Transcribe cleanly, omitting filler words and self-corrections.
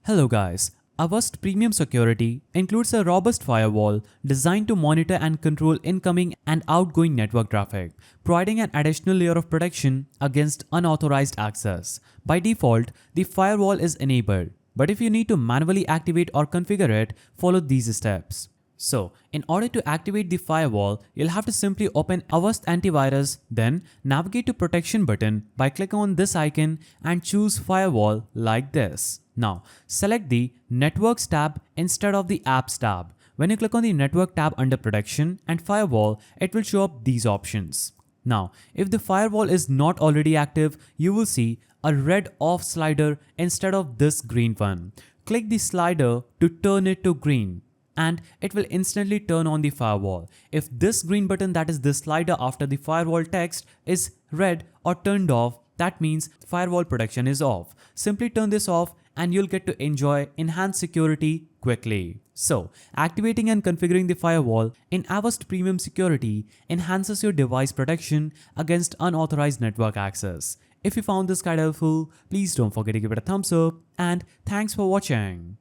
Hello guys, Avast Premium Security includes a robust firewall designed to monitor and control incoming and outgoing network traffic, providing an additional layer of protection against unauthorized access. By default, the firewall is enabled, but if you need to manually activate or configure it, follow these steps. So, in order to activate the firewall, you'll have to simply open Avast Antivirus, then navigate to Protection button by clicking on this icon and choose Firewall like this. Now, select the Networks tab instead of the Apps tab. When you click on the Network tab under Protection and Firewall, it will show up these options. Now, if the firewall is not already active, you will see a red off slider instead of this green one. Click the slider to turn it to green, and it will instantly turn on the firewall. If this green button, that is this slider after the firewall text, is red or turned off, that means firewall protection is off. Simply turn this off and you'll get to enjoy enhanced security quickly. So, activating and configuring the firewall in Avast Premium Security enhances your device protection against unauthorized network access. If you found this guide helpful, please don't forget to give it a thumbs up, and thanks for watching.